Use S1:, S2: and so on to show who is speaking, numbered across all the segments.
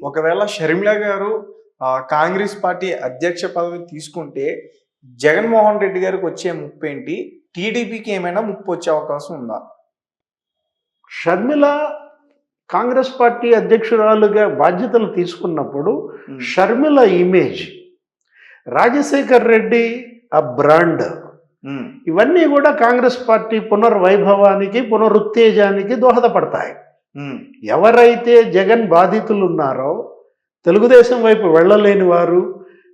S1: ఒకవేళ షర్మిల గారు కాంగ్రెస్ పార్టీ అధ్యక్ష పదవి తీసుకుంటే జగన్మోహన్ రెడ్డి గారికి వచ్చే ముప్పు ఏంటి? టీడీపీకి ఏమైనా ముప్పు వచ్చే అవకాశం ఉందా?
S2: షర్మిల కాంగ్రెస్ పార్టీ అధ్యక్షురాలుగా బాధ్యతలు తీసుకున్నప్పుడు షర్మిల ఇమేజ్, రాజశేఖర్ రెడ్డి ఆ బ్రాండ్, ఇవన్నీ కూడా కాంగ్రెస్ పార్టీ పునర్వైభవానికి పునరుత్తేజానికి దోహదపడతాయి. ఎవరైతే జగన్ బాధితులు ఉన్నారో, తెలుగుదేశం వైపు వెళ్ళలేని వారు,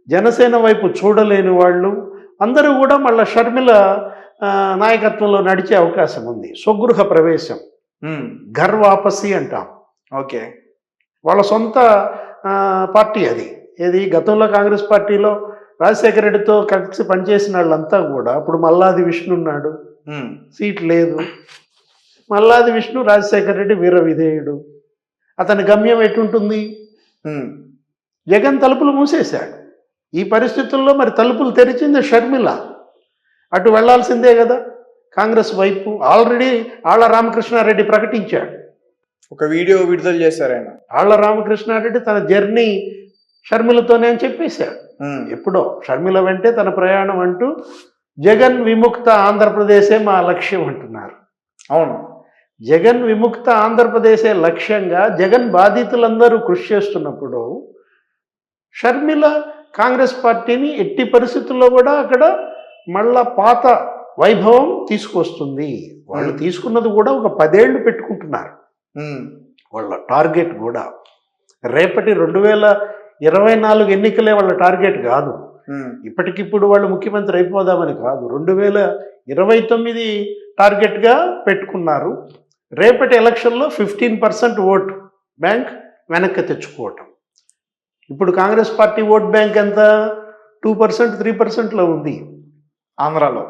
S2: జనసేన వైపు చూడలేని వాళ్ళు అందరూ కూడా మళ్ళీ షర్మిల నాయకత్వంలో నడిచే అవకాశం ఉంది. స్వగృహ ప్రవేశం, ఘర్ వాపసి అంటాం.
S1: ఓకే,
S2: వాళ్ళ సొంత పార్టీ అది. ఏది గతంలో కాంగ్రెస్ పార్టీలో రాజశేఖర రెడ్డితో కలిసి పనిచేసిన వాళ్ళంతా కూడా ఇప్పుడు మల్లాది విష్ణు ఉన్నాడు, సీట్ లేదు. మల్లాది విష్ణు రాజశేఖర రెడ్డి వీర విధేయుడు. అతని గమ్యం ఎటుంటుంది? జగన్ తలుపులు మూసేశాడు. ఈ పరిస్థితుల్లో మరి తలుపులు తెరిచింది షర్మిల. అటు వెళ్లాల్సిందే కదా కాంగ్రెస్ వైపు. ఆల్రెడీ ఆళ్ల రామకృష్ణారెడ్డి ప్రకటించాడు,
S1: ఒక వీడియో విడుదల చేశారు ఆయన.
S2: ఆళ్ల రామకృష్ణారెడ్డి తన జర్నీ షర్మిలతోనే అని చెప్పేశాడు. ఎప్పుడో షర్మిల వెంటే తన ప్రయాణం అంటూ జగన్ విముక్త ఆంధ్రప్రదేశే మా లక్ష్యం అంటున్నారు.
S1: అవును,
S2: జగన్ విముక్త ఆంధ్రప్రదేశే లక్ష్యంగా జగన్ బాధితులందరూ కృషి చేస్తున్నప్పుడు షర్మిల కాంగ్రెస్ పార్టీని ఎట్టి పరిస్థితుల్లో కూడా అక్కడ మళ్ళా పాత వైభవం తీసుకొస్తుంది. వాళ్ళు తీసుకున్నది కూడా ఒక 10 ఏళ్ళు పెట్టుకుంటున్నారు. వాళ్ళ టార్గెట్ కూడా రేపటి 2024 ఎన్నికలే వాళ్ళ టార్గెట్ కాదు. ఇప్పటికిప్పుడు వాళ్ళు ముఖ్యమంత్రి అయిపోదామని కాదు, 2029 టార్గెట్గా పెట్టుకున్నారు. రేపటి ఎలక్షన్లో 15% ఓట్ బ్యాంక్ వెనక్కి తెచ్చుకోవటం. ఇప్పుడు కాంగ్రెస్ పార్టీ ఓట్ బ్యాంక్ ఎంత? 2%, 3%లో ఉంది ఆంధ్రాలో.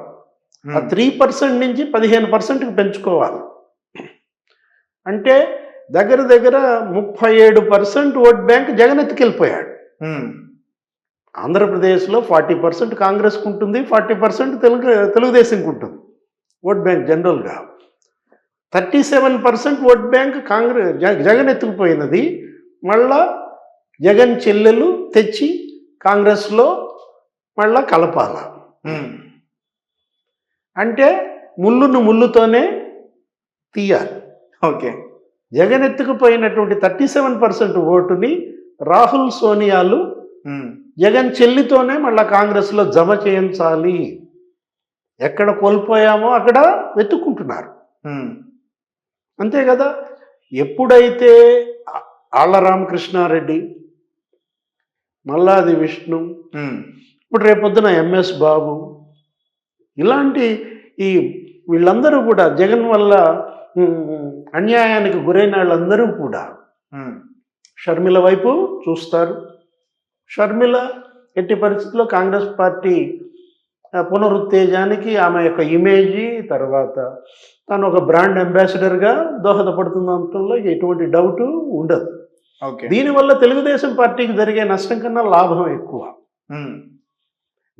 S2: ఆ 3% నుంచి 15%కి పెంచుకోవాలి. అంటే దగ్గర దగ్గర 37% ఓట్ బ్యాంక్ జగన్ ఎత్తుకెళ్ళిపోయాడు. ఆంధ్రప్రదేశ్లో 40% కాంగ్రెస్కు ఉంటుంది, 40% తెలుగుదేశంకి ఉంటుంది ఓట్ బ్యాంక్ జనరల్గా. 37% ఓట్ బ్యాంక్ జగన్ ఎత్తుకుపోయినది మళ్ళా జగన్ చెల్లెలు తెచ్చి కాంగ్రెస్లో మళ్ళా కలపాల. అంటే ముళ్ళును ముళ్ళుతోనే తీయాలి.
S1: ఓకే,
S2: జగన్ ఎత్తుకుపోయినటువంటి 37% ఓటుని రాహుల్ సోనియాలు జగన్ చెల్లితోనే మళ్ళా కాంగ్రెస్లో జమ చేయించాలి. ఎక్కడ కోల్పోయామో అక్కడ వెతుక్కుంటున్నారు. అంతే కదా. ఎప్పుడైతే ఆళ్ల రామకృష్ణారెడ్డి, మల్లాది విష్ణు, ఇప్పుడు రేపొద్దున ఎంఎస్ బాబు, ఇలాంటి వీళ్ళందరూ కూడా జగన్ వల్ల అన్యాయానికి గురైన వాళ్ళందరూ కూడా షర్మిల వైపు చూస్తారు. షర్మిల ఎట్టి పరిస్థితుల్లో కాంగ్రెస్ పార్టీ పునరుత్తేజానికి ఆమె యొక్క ఇమేజీ, తర్వాత తను ఒక బ్రాండ్ అంబాసిడర్గా దోహదపడుతున్నంతలో ఎటువంటి డౌటు ఉండదు. దీనివల్ల తెలుగుదేశం పార్టీకి జరిగే నష్టం కన్నా లాభం ఎక్కువ.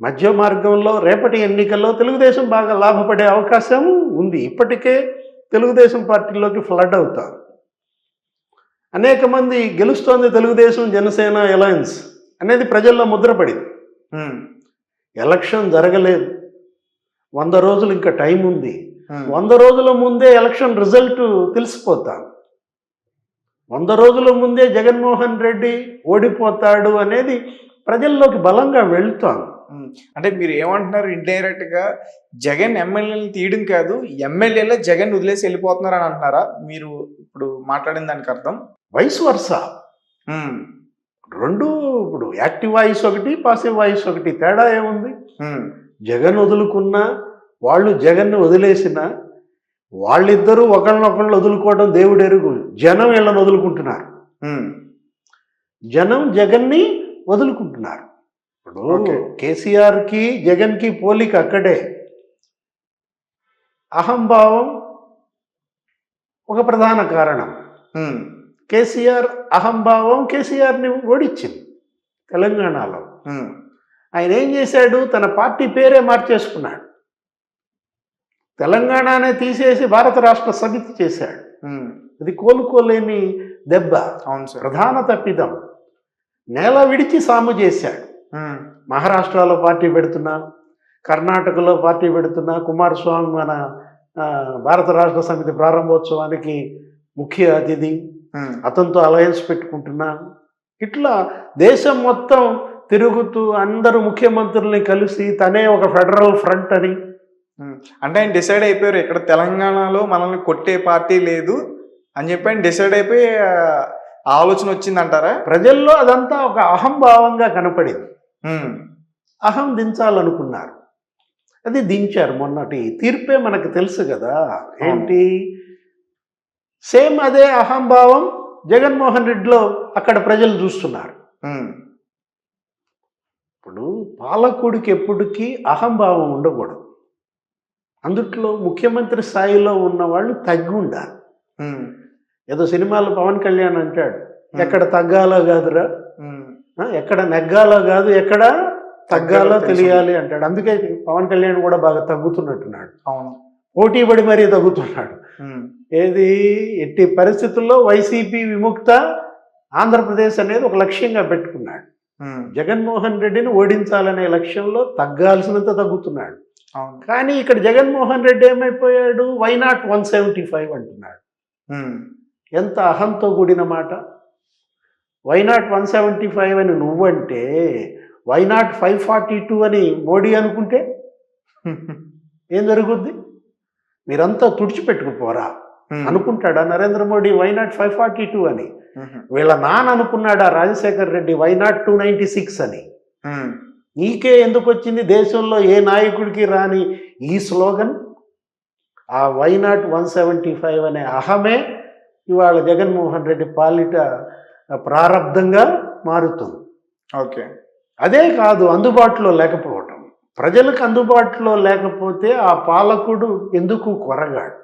S2: మధ్య మార్గంలో రేపటి ఎన్నికల్లో తెలుగుదేశం బాగా లాభపడే అవకాశం ఉంది. ఇప్పటికే తెలుగుదేశం పార్టీలోకి ఫ్లడ్ అవుతారు. అనేక మంది గెలుస్తోంది తెలుగుదేశం జనసేన అలయన్స్ అనేది ప్రజల్లో ముద్రపడింది. ఎలక్షన్ జరగలేదు, 100 రోజులు ఇంకా టైం ఉంది. 100 రోజుల ముందే ఎలక్షన్ రిజల్ట్ తెలిసిపోతాం. 100 రోజుల ముందే జగన్మోహన్ రెడ్డి ఓడిపోతాడు అనేది ప్రజల్లోకి బలంగా వెళ్తాం.
S1: అంటే మీరు ఏమంటున్నారు? ఇండైరెక్ట్ గా జగన్ ఎమ్మెల్యేలను తీయడం కాదు, ఎమ్మెల్యేలే జగన్ వదిలేసి వెళ్ళిపోతున్నారు అని అంటున్నారా మీరు ఇప్పుడు మాట్లాడిన దానికి అర్థం?
S2: Vice versa. రెండు, ఇప్పుడు యాక్టివ్ వాయిస్ ఒకటి, పాసివ్ వాయిస్ ఒకటి. తేడా ఏముంది? జగన్ వదులుకున్నా, వాళ్ళు జగన్ని వదిలేసిన, వాళ్ళిద్దరూ ఒకళ్ళనొకళ్ళు వదులుకోవడం దేవుడు ఎరుగు. జనం వీళ్ళని వదులుకుంటున్నారు, జనం జగన్ని వదులుకుంటున్నారు. ఇప్పుడు కేసీఆర్కి జగన్కి పోలిక అక్కడే. అహంభావం ఒక ప్రధాన కారణం. కేసీఆర్ అహంభావం కేసీఆర్ని ఓడించింది తెలంగాణలో. ఆయన ఏం చేశాడు? తన పార్టీ పేరే మార్చేసుకున్నాడు. తెలంగాణనే తీసేసి భారత రాష్ట్ర సమితి చేశాడు. అది కోలుకోలేని దెబ్బ,
S1: అవును సార్.
S2: ప్రధాన తప్పిదం. నేల విడిచి సాము చేశాడు. మహారాష్ట్రలో పార్టీ పెడుతున్నా, కర్ణాటకలో పార్టీ పెడుతున్నా, కుమారస్వామి మన భారత రాష్ట్ర సమితి ప్రారంభోత్సవానికి ముఖ్య అతిథి, అతనితో అలయన్స్ పెట్టుకుంటున్నా. ఇట్లా దేశం మొత్తం తిరుగుతూ అందరూ ముఖ్యమంత్రుల్ని కలిసి తనే ఒక ఫెడరల్ ఫ్రంట్ అని.
S1: అంటే ఆయన డిసైడ్ అయిపోయారు, ఇక్కడ తెలంగాణలో మనల్ని కొట్టే పార్టీ లేదు అని చెప్పి ఆయన డిసైడ్ అయిపోయి ఆలోచన వచ్చిందంటారా?
S2: ప్రజల్లో అదంతా ఒక అహంభావంగా కనపడింది. అహం దించాలనుకున్నారు, అది దించారు. మొన్నటి తీర్పే మనకు తెలుసు కదా ఏంటి. సేమ్ అదే అహంభావం జగన్మోహన్ రెడ్డిలో అక్కడ ప్రజలు చూస్తున్నారు. ఇప్పుడు పాలకుడికి ఎప్పటికీ అహంభావం ఉండకూడదు. అందుట్లో ముఖ్యమంత్రి స్థాయిలో ఉన్న వాళ్ళు తగ్గి ఉండాలి. ఏదో సినిమాలో పవన్ కళ్యాణ్ అంటాడు, ఎక్కడ తగ్గాలో కాదురా, ఎక్కడ నెగ్గాలో కాదు, ఎక్కడ తగ్గాలో తెలియాలి అంటాడు. అందుకే పవన్ కళ్యాణ్ కూడా బాగా తగ్గుతున్నట్టున్నాడు.
S1: అవును,
S2: పోటీ పడి మరీ తగ్గుతున్నాడు. ఏది ఎట్టి పరిస్థితుల్లో వైసీపీ విముక్త ఆంధ్రప్రదేశ్ అనేది ఒక లక్ష్యంగా పెట్టుకున్నాడు. జగన్మోహన్ రెడ్డిని ఓడించాలనే లక్ష్యంలో తగ్గాల్సినంత తగ్గుతున్నాడు. కానీ ఇక్కడ జగన్మోహన్ రెడ్డి ఏమైపోయాడు, వై నాట్ 175 అంటున్నాడు. ఎంత అహంతో కూడిన మాట. వై నాట్ 175 అని నువ్వంటే, వై నాట్ 542 అని మోడీ అనుకుంటే ఏం జరుగుద్ది? మీరంతా తుడిచిపెట్టుకుపోరా అనుకుంటాడా నరేంద్ర మోడీ వై నాట్ 542 అని? వీళ్ళ నాన్న అనుకున్నాడా రాజశేఖర్ రెడ్డి వై నాట్ 296 అని? నీకే ఎందుకు వచ్చింది దేశంలో ఏ నాయకుడికి రాని ఈ స్లోగన్? ఆ వై నాట్ 175 అనే అహమే ఇవాళ జగన్మోహన్ రెడ్డి పాలిట ప్రారంధంగా మారుతుంది.
S1: ఓకే,
S2: అదే కాదు, అందుబాటులో లేకపోవటం. ప్రజలకు అందుబాటులో లేకపోతే ఆ పాలకుడు ఎందుకు కొరగాడు?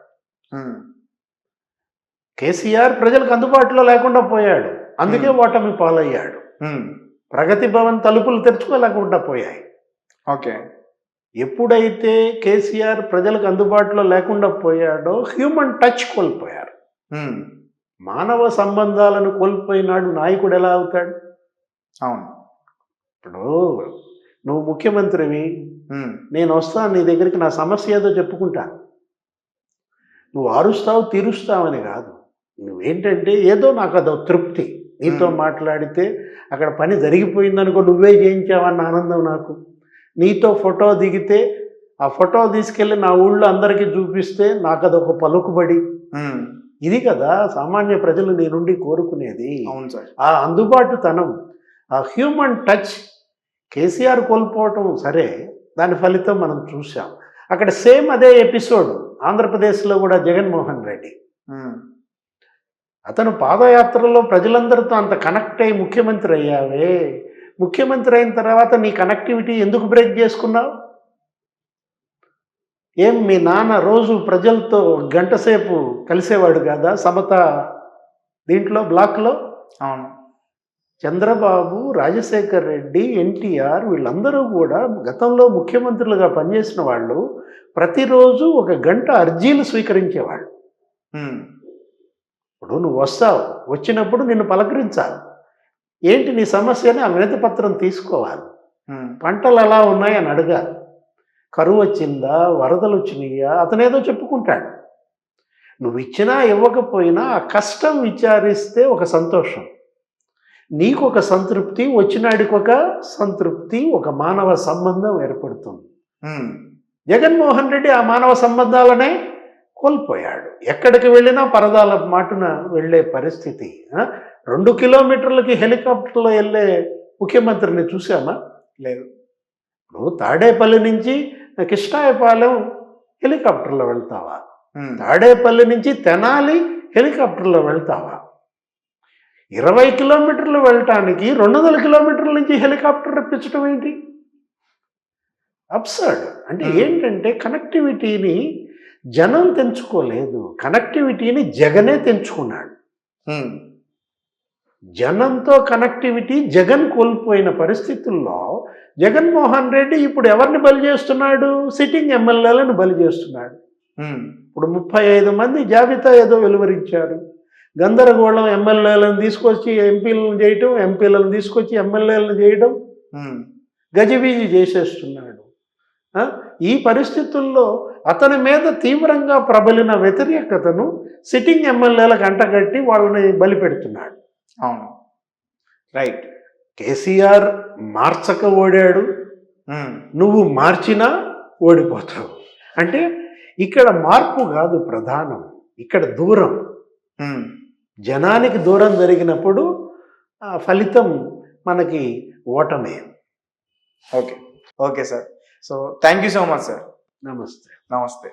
S2: కేసీఆర్ ప్రజలకు అందుబాటులో లేకుండా పోయాడు, అందుకే ఓటమి పాలయ్యాడు. ప్రగతి భవన్ తలుపులు తెరుచుకోలేకుండా పోయాయి.
S1: ఓకే,
S2: ఎప్పుడైతే కేసీఆర్ ప్రజలకు అందుబాటులో లేకుండా పోయాడో హ్యూమన్ టచ్ కోల్పోయారు. మానవ సంబంధాలను కోల్పోయినాడు నాయకుడు ఎలా అవుతాడు?
S1: అవును,
S2: ఇప్పుడు నువ్వు ముఖ్యమంత్రివి, నేను వస్తాను నీ దగ్గరికి, నా సమస్య ఏదో చెప్పుకుంటాను. నువ్వు అరుస్తావు తీరుస్తావని కాదు, నువ్వేంటంటే ఏదో నాకు అదో తృప్తి, నీతో మాట్లాడితే అక్కడ పని జరిగిపోయిందనుకో, నువ్వే చేయించావన్న ఆనందం నాకు. నీతో ఫోటో దిగితే ఆ ఫోటో తీసుకెళ్ళి నా ఊళ్ళో అందరికీ చూపిస్తే నాకు అదొక పలుకుబడి. ఇది కదా సామాన్య ప్రజలు నీ నుండి కోరుకునేది.
S1: అవును సార్.
S2: ఆ అందుబాటుతనం, ఆ హ్యూమన్ టచ్ కేసీఆర్ కోల్పోవటం సరే, దాని ఫలితం మనం చూసాం. అక్కడ సేమ్ అదే ఎపిసోడ్ ఆంధ్రప్రదేశ్లో కూడా జగన్మోహన్ రెడ్డి. అతను పాదయాత్రలో ప్రజలందరితో అంత కనెక్ట్ అయ్యి ముఖ్యమంత్రి అయ్యావే, ముఖ్యమంత్రి అయిన తర్వాత నీ కనెక్టివిటీ ఎందుకు బ్రేక్ చేసుకున్నావు? ఏం మీ నాన్న రోజు ప్రజలతో గంట సేపు కలిసేవాడు కదా సమత దీంట్లో బ్లాక్లో?
S1: అవును.
S2: చంద్రబాబు, రాజశేఖర్ రెడ్డి, ఎన్టీఆర్ వీళ్ళందరూ కూడా గతంలో ముఖ్యమంత్రులుగా పనిచేసిన వాళ్ళు ప్రతిరోజు 1 గంట అర్జీలు స్వీకరించేవాళ్ళు. ఇప్పుడు నువ్వు వస్తావు, వచ్చినప్పుడు నిన్ను పలకరించాలి. ఏంటి నీ సమస్యని ఆ వినతి పత్రం తీసుకోవాలి. పంటలు ఎలా ఉన్నాయని అడగాలి. కరువు వచ్చిందా, వరదలు వచ్చినాయా, అతనేదో చెప్పుకుంటాడు. నువ్వు ఇచ్చినా ఇవ్వకపోయినా ఆ కష్టం విచారిస్తే ఒక సంతోషం, నీకు ఒక సంతృప్తి, వచ్చినాడికి ఒక సంతృప్తి, ఒక మానవ సంబంధం ఏర్పడుతుంది. జగన్మోహన్ రెడ్డి ఆ మానవ సంబంధాలనే కోల్పోయాడు. ఎక్కడికి వెళ్ళినా పరదాల మాటున వెళ్ళే పరిస్థితి. 2 కిలోమీటర్లకి హెలికాప్టర్లో వెళ్ళే ముఖ్యమంత్రిని చూసామా?
S1: లేదు.
S2: నువ్వు తాడేపల్లి నుంచి కృష్ణాయపాలెం హెలికాప్టర్లో వెళ్తావా? తాడేపల్లి నుంచి తెనాలి హెలికాప్టర్లో వెళ్తావా? 20 కిలోమీటర్లు వెళ్ళటానికి 200 కిలోమీటర్ల నుంచి హెలికాప్టర్ రప్పించడం ఏంటి? అబ్సర్డ్. అంటే ఏంటంటే కనెక్టివిటీని జనం తెంచుకోలేదు, కనెక్టివిటీని జగనే తెంచుకున్నాడు. జనంతో కనెక్టివిటీ జగన్ కోల్పోయిన పరిస్థితుల్లో జగన్మోహన్ రెడ్డి ఇప్పుడు ఎవరిని బలి చేస్తున్నాడు? సిట్టింగ్ ఎమ్మెల్యేలను బలి చేస్తున్నాడు. ఇప్పుడు 35 మంది జాబితా ఏదో వెలువరించారు. గందరగోళం, ఎమ్మెల్యేలను తీసుకొచ్చి ఎంపీలను చేయటం, ఎంపీలను తీసుకొచ్చి ఎమ్మెల్యేలను చేయడం,
S1: ఉమ్,
S2: గజిబిజి చేసేస్తున్నాడు. ఆ? ఈ పరిస్థితుల్లో అతని మీద తీవ్రంగా ప్రబలిన వ్యతిరేకతను సిట్టింగ్ ఎమ్మెల్యేలకు అంటగట్టి వాళ్ళని బలిపెడుతున్నాడు.
S1: అవును, రైట్.
S2: కేసీఆర్ మార్చక ఓడాడు, నువ్వు మార్చినా ఓడిపోతావు. అంటే ఇక్కడ మార్పు కాదు ప్రధానం, ఇక్కడ దూరం. జనానికి దూరం జరిగినప్పుడు ఆ ఫలితం మనకి ఓటమే.
S1: Okay, okay sir. So thank you so much sir.
S2: నమస్తే.
S1: నమస్తే.